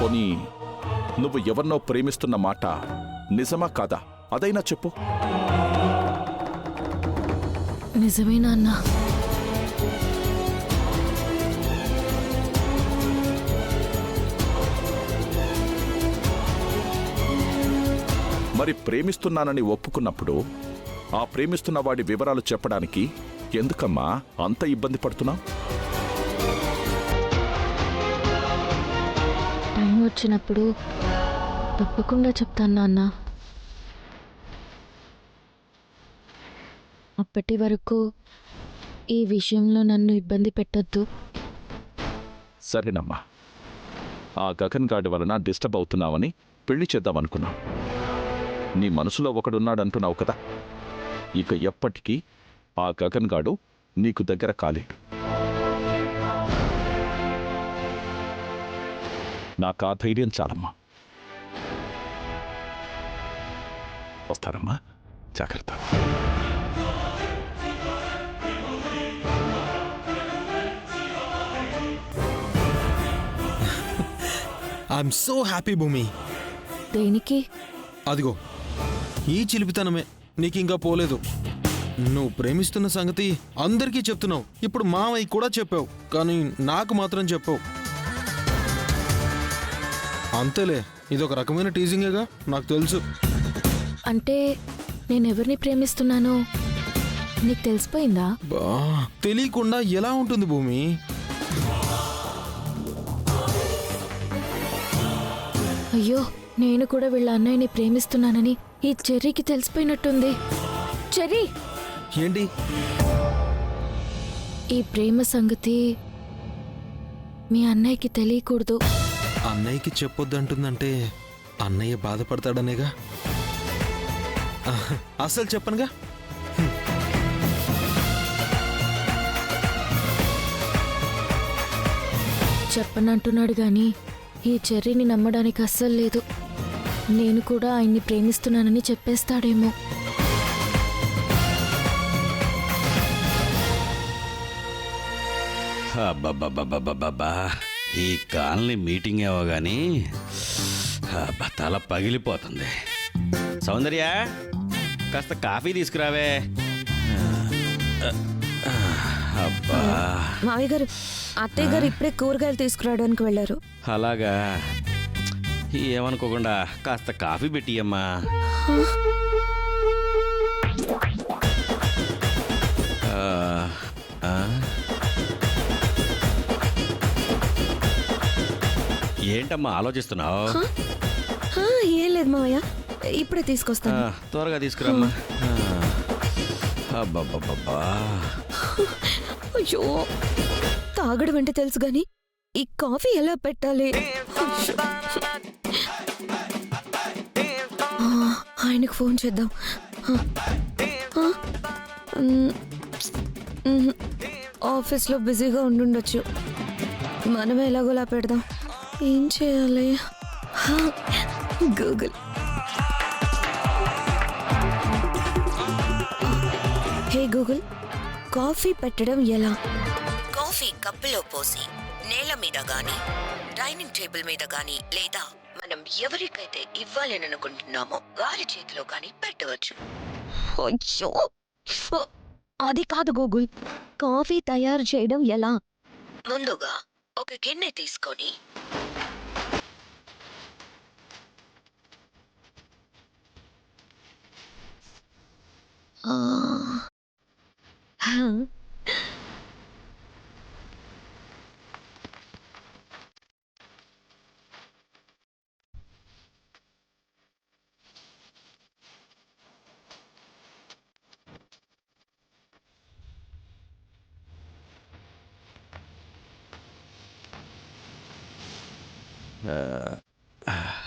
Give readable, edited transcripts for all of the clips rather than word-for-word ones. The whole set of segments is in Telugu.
పోనీ నువ్వు ఎవరినో ప్రేమిస్తున్న మాట నిజమా కాదా అదైనా చెప్పు. నిజమేనా అన్నా? మరి ప్రేమిస్తున్నానని ఒప్పుకున్నప్పుడు ఆ ప్రేమిస్తున్న వాడి వివరాలు చెప్పడానికి ఎందుకమ్మా అంత ఇబ్బంది పడుతున్నావు? టైం వచ్చినప్పుడు తప్పకుండా చెప్తాను నాన్న. అప్పటి వరకు ఈ విషయంలో నన్ను ఇబ్బంది పెట్టొద్దు. సరేనమ్మా, ఆ గగన్ గాడి వలన డిస్టర్బ్ అవుతున్నావని పెళ్లి చేద్దామనుకున్నాం. నీ మనసులో ఒకడున్నాడంటున్నావు కదా, ఇక ఎప్పటికీ ఆ గగన్ గాడు నీకు దగ్గర కాలే. నాకు ఆ ధైర్యం చాలమ్మా. వస్తారమ్మా, జాగ్రత్త. ఐఎమ్ సో హ్యాపీ భూమి. దేనికి? అదిగో ఈ చిలిపితనమే నీకు ఇంకా పోలేదు. నువ్వు ప్రేమిస్తున్న సంగతి అందరికీ చెప్తున్నావు. ఇప్పుడు మావయ్య కూడా చెప్పావు, కానీ నాకు మాత్రం చెప్పావు. అంతేలే, ఇదొక రకమైన టీజింగేగా, నాకు తెలుసు. అంటే నేనెవరిని ప్రేమిస్తున్నానో నీకు తెలిసిపోయిందా? బా, తెలియకుండా ఎలా ఉంటుంది భూమి? అయ్యో, నేను కూడా వీళ్ళ అన్నయ్యని ప్రేమిస్తున్నానని ఈ చెర్రీకి తెలిసిపోయినట్టుంది. చెర్రీ, ఏంటి? ఈ ప్రేమ సంగతి మీ అన్నయ్యకి తెలియకూడదు. అన్నయ్యకి చెప్పొద్దంటుందంటే అన్నయ్య బాధపడతాడనేగా. అసలు చెప్పనుగా. చెప్పనంటున్నాడు గాని ఈ చెర్రీని నమ్మడానికి అస్సలు లేదు. నేను కూడా ఆయన్ని ప్రేమిస్తున్నానని చెప్పేస్తాడేమో. అబ్బబ్బబ్బబ్బబ్బబ్బా, ఈ కాలనీ మీటింగ్ ఏవో కానీ తల పగిలిపోతుంది. సౌందర్య, కాస్త కాఫీ తీసుకురావే. అబ్బా, మావయ్య గారు, అత్తయ్య గారు ఇప్పుడే కూరగాయలు తీసుకురావడానికి వెళ్ళారు. అలాగా, ఏమనుకోకుండా కాస్త కాఫీ పెట్టియమ్మా. ఏంటమ్మా ఆలోచిస్తున్నావు? ఏం లేదు మావయ్య, ఇప్పుడే తీసుకొస్తాను. త్వరగా తీసుకురామ్మా. అబ్బబ్బబ్బబ్బా, అయ్యో, తాగడం అంటే తెలుసు గాని ఈ కాఫీ ఎలా పెట్టాలి? ఆయనకు ఫోన్ చేద్దాం. ఆఫీస్లో బిజీగా ఉండుండొచ్చు. మనమే ఎలాగోలా పెడదాం. ఏం చేయాలి? గూగుల్. హే గూగుల్, కాఫీ పెట్టడం ఎలా? కాఫీ కప్పులో పోసి నేల మీద గాని, డైనింగ్ టేబుల్ మీద గాని, లేదా మనం ఎవరికైతే ఇవ్వాలని అనుకుంటున్నామో వారి చేతిలో గాని పెట్టవచ్చు. అయ్యో, అది కాదు గూగుల్, కాఫీ తయారు చేయడం ఎలా? ముందుగా ఒక గిన్నె తీసుకొని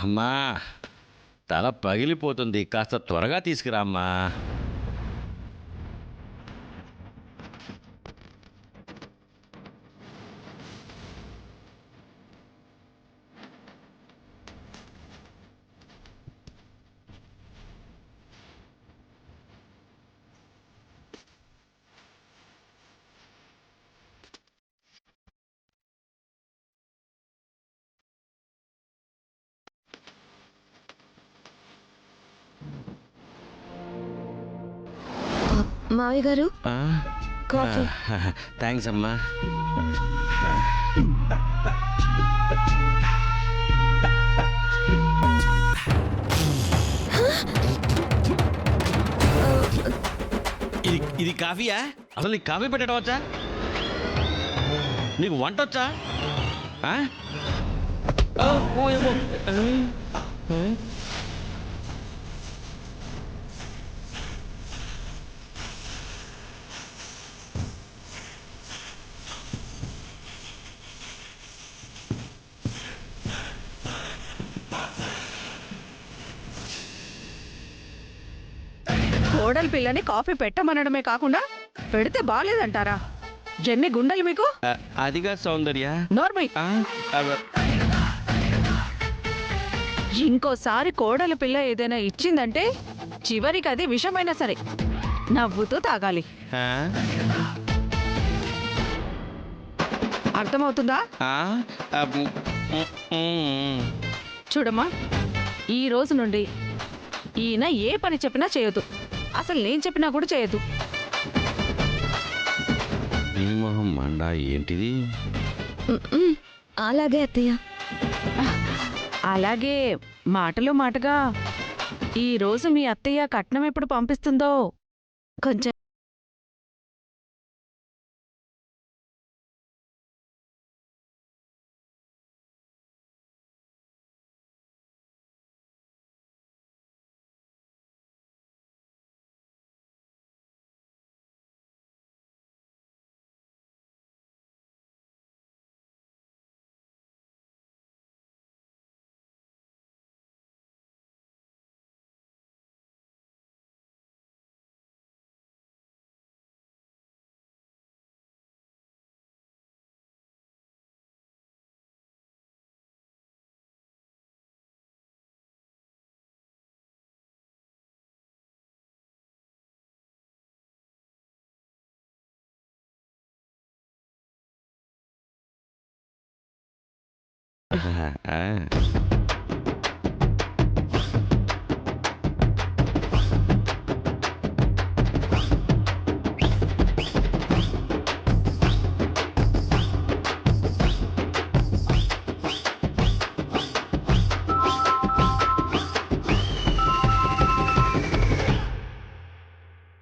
అమ్మా, తల పగిలిపోతుంది, కాస్త త్వరగా తీసుకురామ్మా. మావయ్య గారు కాఫీ. థ్యాంక్స్ అమ్మా. ఇది కాఫీయా? అసలు నీకు కాఫీ పెట్టడం వచ్చా? నీకు వంట వచ్చా? ఆ? ఓ, ఏమో. కోడలి పిల్లని కాఫీ పెట్టమనడమే కాకుండా పెడితే బాలేదంటారా? జన్ని గుండెలు మీకు. అదిగా సౌందర్య. నోర్మై, ఇంకోసారి కోడలి పిల్ల ఏదైనా ఇచ్చిందంటే చివరికి అది విషమైనా సరే నవ్వుతూ తాగాలి. అర్థమవుతుందా? చూడమ్మా, ఈ రోజు నుండి ఈయన ఏ పని చెప్పినా చేయొద్దు. అసలు నేను చెప్పినా కూడా చేయొద్దు. నీ మొహం మండా ఏంటిది? అలాగే అత్తయ్య. అలాగే మాటలు మాటగా ఈ రోజు మీ అత్తయ్య కట్నం ఎప్పుడు పంపిస్తుందో కొంచెం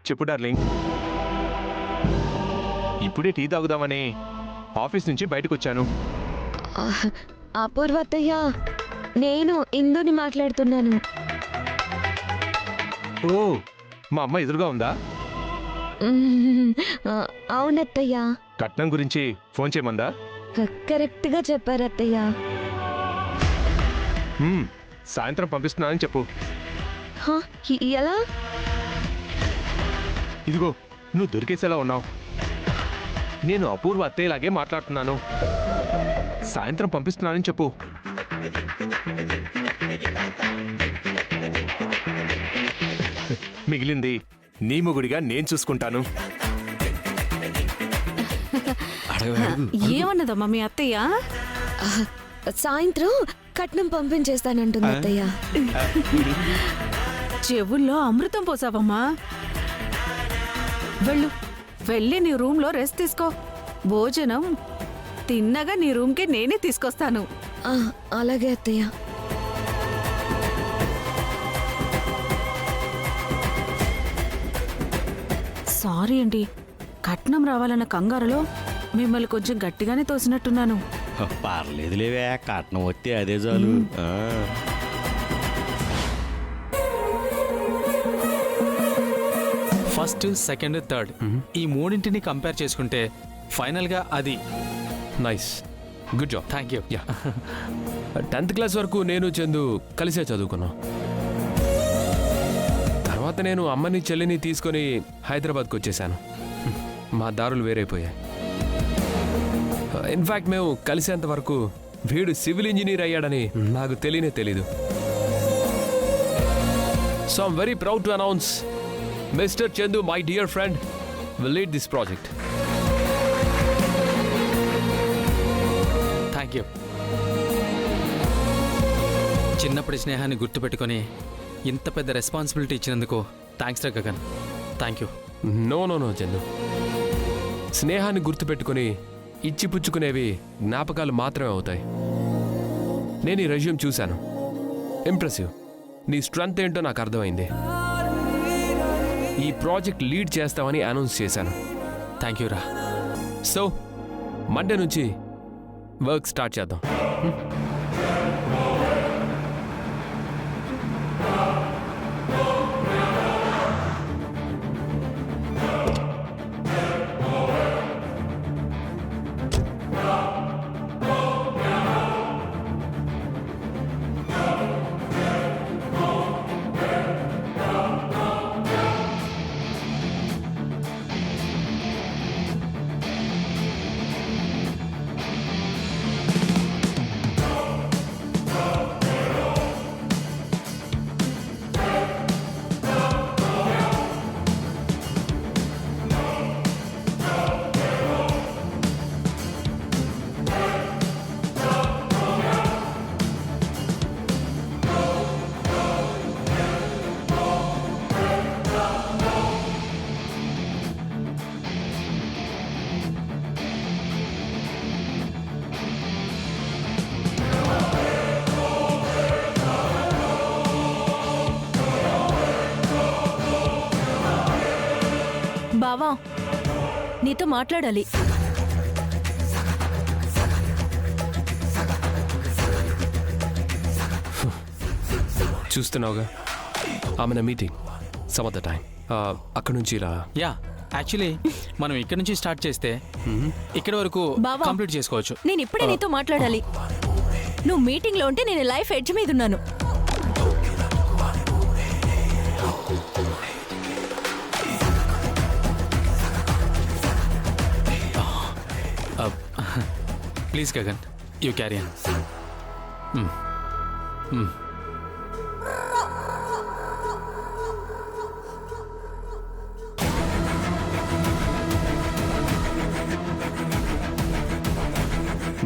చెప్పు డార్లింగ్. ఇప్పుడే టీ తాగుదామని ఆఫీస్ నుంచి బయటకు వచ్చాను. అపూర్వ అత్తయ్య, నేను ఇందుని మాట్లాడుతున్నాను. ఓ, మా అమ్మ ఎదురుగా ఉందా? అవునత్తయ్య. కట్నం గురించి ఫోన్ చేయమందా? కరెక్ట్గా చెప్పారు అత్తయ్య. సాయంత్రం పంపిస్తున్నానని చెప్పు. ఎలా? ఇదిగో, నువ్వు దొరికేసేలా ఉన్నావు. నేను అపూర్వ అత్తయ్యలాగే మాట్లాడుతున్నాను. సాయంత్రం పంపిస్తున్నానని చెప్పు. మిగిలింది నీ మొగుడిగా నేను చూసుకుంటాను. ఏమన్నదమ్మా మీ అత్తయ్య? సాయంత్రం కట్నం పంపించేస్తానంటుంది అత్తయ్య. చెవుల్లో అమృతం పోసావమ్మా. వెళ్ళి నీ రూమ్లో రెస్ట్ తీసుకో. భోజనం తిన్నగా నీ రూమ్కి నేనే తీసుకొస్తాను. అలాగే అత్తయ్య. సారీ అండి, కట్నం రావాలన్న కంగారులో మిమ్మల్ని కొంచెం గట్టిగానే తోసినట్టున్నాను. పర్లేదులేవే, కట్నం వస్తే అదే చాలు. ఫస్ట్, సెకండ్, థర్డ్ ఈ మూడింటిని కంపేర్ చేసుకుంటే ఫైనల్గా అది nice, good job. Thank you. 10th class వరకు నేను చందు కలిసే చదువుకున్నాం. తర్వాత నేను అమ్మని చెల్లిని తీసుకొని హైదరాబాద్కి వచ్చేసాను. మా దారులు వేరైపోయాయి. ఇన్ఫ్యాక్ట్ మేము కలిసేంత వరకు వీడు సివిల్ ఇంజనీర్ అయ్యాడని నాకు తెలీదు. So I'm very proud to announce Mr. Chandu, my dear friend, will lead this project. Thank you. చిన్నప్పటి స్నేహాన్ని గుర్తుపెట్టుకొని ఇంత పెద్ద రెస్పాన్సిబిలిటీ ఇచ్చినందుకు థ్యాంక్స్ రా Gagan. Thank you. No no no Chandu, స్నేహాన్ని గుర్తుపెట్టుకుని ఇచ్చిపుచ్చుకునేవి జ్ఞాపకాలు మాత్రమే అవుతాయి. నేను ఈ రెజ్యూమ్ చూశాను, ఇంప్రెసివ్. నీ స్ట్రెంగ్త్ ఏంటో నాకు అర్థమైంది. ఈ ప్రాజెక్ట్ లీడ్ చేస్తామని అనౌన్స్ చేశాను. థ్యాంక్ యూ రా. సో మండే నుంచి వర్క్ స్టార్ట్ చేద్దాం. బావా, నీతో మాట్లాడాలి. చూస్తున్నావుగా, ఆమె meeting some of the time. అక్కడ నుంచి ఇలా యా, యాక్చువల్లీ మనం ఇక్కడ నుంచి స్టార్ట్ చేస్తే ఇక్కడ వరకు బావా, కంప్లీట్ చేసుకోవచ్చు. నేను ఇప్పుడే నీతో మాట్లాడాలి. నువ్వు మీటింగ్లో ఉంటే నేను లైఫ్ ఎడ్జ్ మీద ఉన్నాను. Please Gagan, you carry on.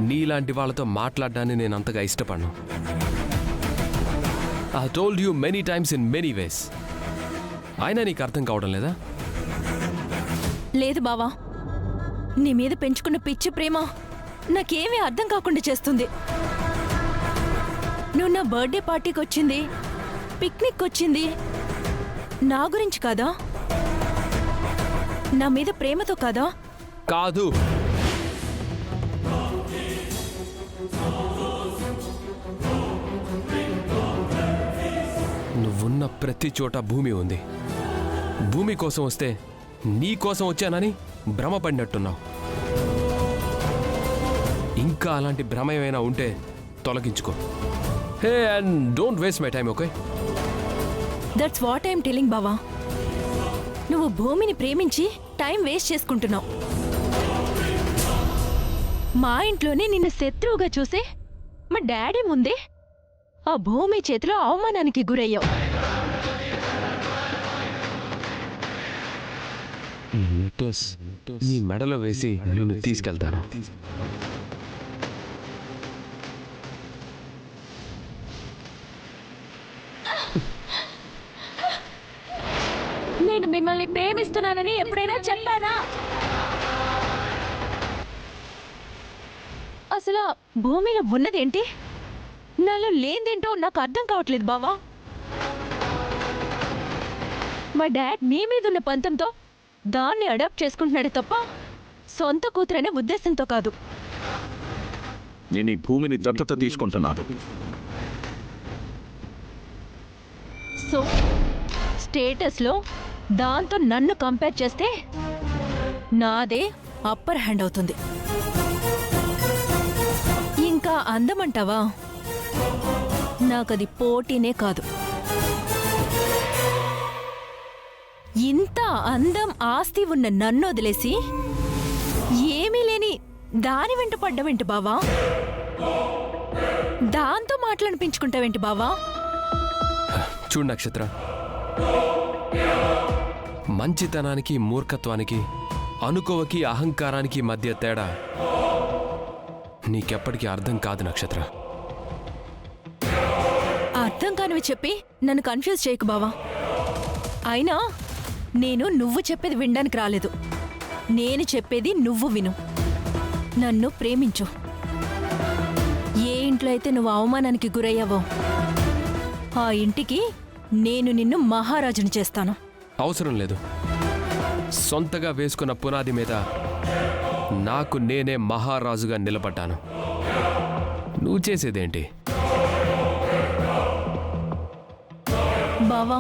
నీలాంటి వాళ్ళతో మాట్లాడడాన్ని నేను అంతగా ఇష్టపడను. I told you many times in many ways. అయినా నీకు అర్థం కావడం లేదా? లేదు బావా, నీ మీద పెంచుకున్న పిచ్చి ప్రేమ నాకేమీ అర్థం కాకుండా చేస్తుంది. నువ్వు నా బర్త్డే పార్టీకి వచ్చింది, పిక్నిక్ వచ్చింది నా గురించి కాదా? నా మీద ప్రేమతో కాదా? కాదు. నువ్వున్న ప్రతి చోట భూమి ఉంది. భూమి కోసం వస్తే నీ కోసం వచ్చానని భ్రమపడినట్టున్నావు. ఇంకా అలాంటి భ్రమ ఏమైనా ఉంటే తొలగించుకో. Hey, and don't waste my time, okay? That's what I'm telling బావా. నువ్వు భూమిని ప్రేమించి టైం వేస్ట్ చేసుకుంటున్నావు. మా ఇంట్లోనే నిన్ను శత్రువుగా చూసి మా డాడీ ముందే ఆ భూమి చేతిలో అవమానానికి గురయ్యావు. నీ మెడలో వేసి నిన్ను తీసుకెళ్తాను. నేను మిమ్మల్ని ప్రేమిస్తున్నానని ఎప్పుడైనా చెప్పానా? అసలు భూమిలో ఉన్నదేంటి, నాలో లేదేంటో నాకు అర్థం కావట్లేదు బావా. మా డాడ్ నీ మీద ఉన్న పంతంతో దాన్ని అడాప్ట్ చేసుకుంటున్నాడే తప్ప సొంత కూతురనే ఉద్దేశంతో కాదు. నేను ఈ భూమిని దత్తత తీసుకుంటున్నాను. సో స్టేటస్లో దాంతో నన్ను కంపేర్ చేస్తే నాదే అప్పర్ హ్యాండ్ అవుతుంది. ఇంకా అందమంటావా? నాకది పోటీనే కాదు. ఇంత అందం ఆస్తి ఉన్న నన్ను వదిలేసి ఏమీ లేని దాని వెంట పడ్డవేంటి బావా? దాంతో మాట్లాడిపించుకుంటావేంటి బావా? చూడు నక్షత్ర, మంచితనానికి మూర్ఖత్వానికి, అనుకోవకి అహంకారానికి మధ్య తేడా నీకెప్పటికీ అర్థం కాదు నక్షత్ర. అర్థం కానివి చెప్పి నన్ను కన్ఫ్యూజ్ చేయకు బావా. అయినా నేను నువ్వు చెప్పేది వినడానికి రాలేదు. నేను చెప్పేది నువ్వు విను. నన్ను ప్రేమించు. ఏ ఇంట్లో అయితే నువ్వు అవమానానికి గురయ్యావో ఆ ఇంటికి నేను నిన్ను మహారాజుని చేస్తాను. అవసరం లేదు. సొంతగా వేసుకున్న పునాది మీద నాకు నేనే మహారాజుగా నిలబడ్డాను. నువ్వు చేసేదేంటి? బావా,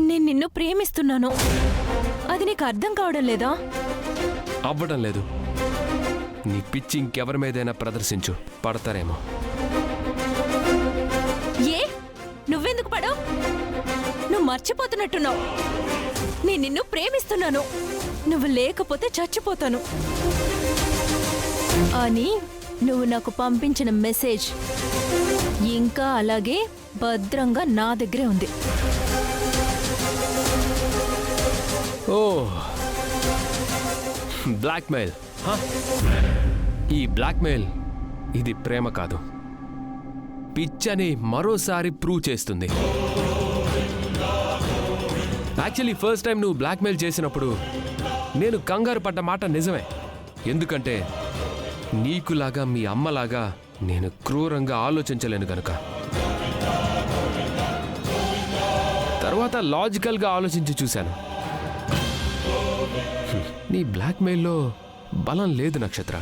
నేను నిన్ను ప్రేమిస్తున్నాను. అది నీకు అర్థం కావడం లేదా? అవ్వడం లేదు. నీ పిచ్చి ఇంకెవరి మీదైనా ప్రదర్శించు, పడతారేమో. ఏ నువ్వెందుకు పడవు? నువ్వు మర్చిపోతున్నట్టున్నావు. నేను నిన్ను ప్రేమిస్తున్నాను. నువ్వు లేకపోతే చచ్చిపోతాను అని నువ్వు నాకు పంపించిన మెసేజ్ ఇంకా అలాగే భద్రంగా నా దగ్గరే ఉంది. ఓ, బ్లాక్మెయిల్. ఈ బ్లాక్మెయిల్ ఇది ప్రేమ కాదు, పిచ్చని మరోసారి ప్రూవ్ చేస్తుంది. యాక్చువల్లీ ఫస్ట్ టైం నువ్వు బ్లాక్మెయిల్ చేసినప్పుడు నేను కంగారు పడ్డ మాట నిజమే. ఎందుకంటే నీకులాగా మీ అమ్మలాగా నేను క్రూరంగా ఆలోచించలేను గనుక. తర్వాత లాజికల్గా ఆలోచించి చూశాను. నీ బ్లాక్మెయిల్లో బలం లేదు నక్షత్ర.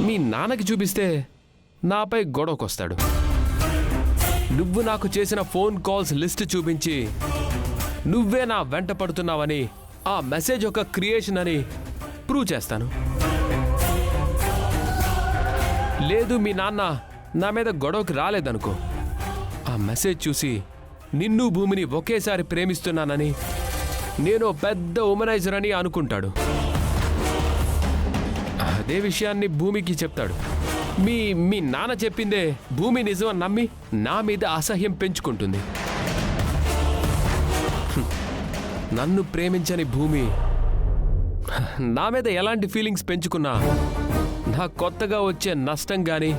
మీ నాన్నకి చూపిస్తే నాపై గొడవకొస్తాడు. నువ్వు నాకు చేసిన ఫోన్ కాల్స్ లిస్ట్ చూపించి నువ్వే నా వెంట పడుతున్నావని, ఆ మెసేజ్ ఒక క్రియేషన్ అని ప్రూవ్ చేస్తాను. లేదు మీ నాన్న నా మీద గొడవకి రాలేదనుకో, ఆ మెసేజ్ చూసి నిన్ను భూమిని ఒకేసారి ప్రేమిస్తున్నానని, నేను పెద్ద ఉమనైజర్ అని అనుకుంటాడు. అదే విషయాన్ని భూమికి చెప్తాడు. మీ నాన్న చెప్పిందే భూమి నిజమని నమ్మి నా మీద అసహ్యం పెంచుకుంటుంది. నన్ను ప్రేమించని భూమి నా మీద ఎలాంటి ఫీలింగ్స్ పెంచుకున్నా నా కొత్తగా వచ్చే నష్టం కానీ,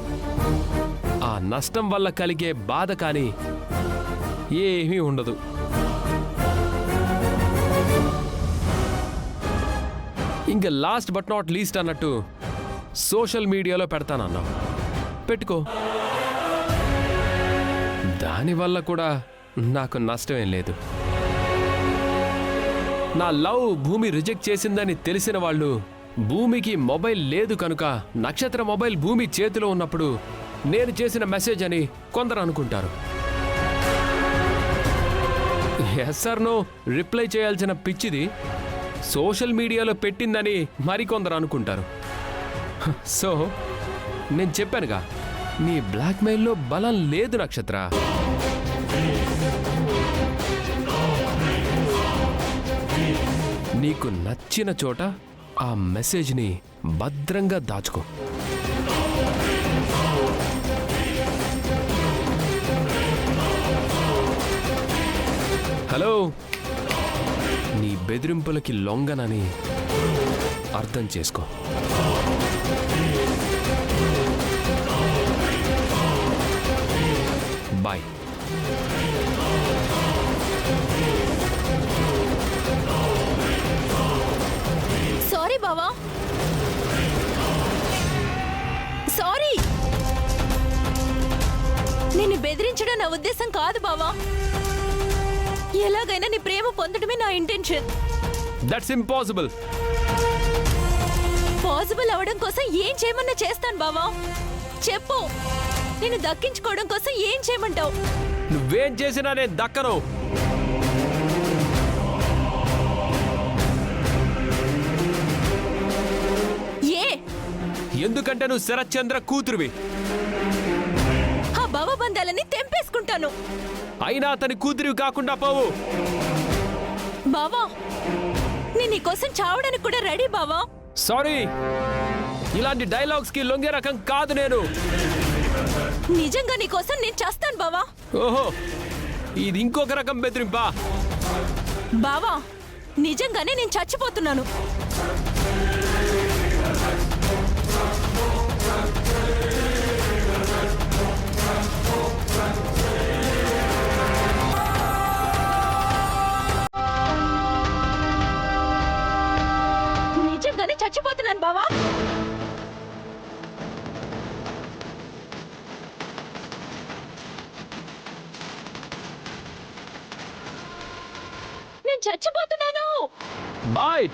ఆ నష్టం వల్ల కలిగే బాధ కానీ ఏమీ ఉండదు. ఇంకా లాస్ట్ బట్ నాట్ లీస్ట్ అన్నట్టు సోషల్ మీడియాలో పెడతానన్నావు, పెట్టుకో. దానివల్ల కూడా నాకు నష్టమేం లేదు. నా లవ్ భూమి రిజెక్ట్ చేసిందని తెలిసిన వాళ్ళు భూమికి మొబైల్ లేదు కనుక నక్షత్ర మొబైల్ భూమి చేతిలో ఉన్నప్పుడు నేను చేసిన మెసేజ్ అని కొందరు అనుకుంటారు. ఎస్ ఆర్ నో రిప్లై చేయాల్సిన పిచ్చిది సోషల్ మీడియాలో పెట్టిందని మరికొందరు అనుకుంటారు. సో నేను చెప్పానుగా, నీ బ్లాక్మెయిల్లో బలం లేదు నక్షత్ర. నీకు నచ్చిన చోట ఆ మెసేజ్ని భద్రంగా దాచుకో. హలో, నీ బెదిరింపులకి లొంగనని అర్థం చేసుకో. బాయ్. సారీ బావా, సారీ. నిన్ను బెదిరించడం నా ఉద్దేశం కాదు బావా. ఎలాగైనా నీ ప్రేమ పొందడమే నా ఇంటెన్షన్. That's impossible. పాసిబుల్ అవడం కోసం ఏం చేయమన్నా చేస్తాను బావా. చెప్పు, నేను దక్కించుకోవడం కోసం ఏం చేయమంటావు? నువ్వేం చేసినా నేను దక్కను. ఏ? ఎందుకంటే నువ్వు శరత్చంద్ర కూతురువి. ఆ భవబంధాలని తెంపేసుకుంటాను. అయినా అతని కూతురివి కాకుండా పోవు. బావా, నేను నీకోసం చావడానికి కూడా రెడీ బావా. సారీ, ఇలాంటి డైలాగ్స్ కి లొంగే రకం కాదు నేను. నిజంగా నీకోసం నేను చేస్తాను బావా. ఓహో, ఇది ఇంకొక రకం బెదిరింపా? బావా, నిజంగానే నేను చచ్చిపోతున్నాను. చచ్చిపోతున్నాను. బాయ్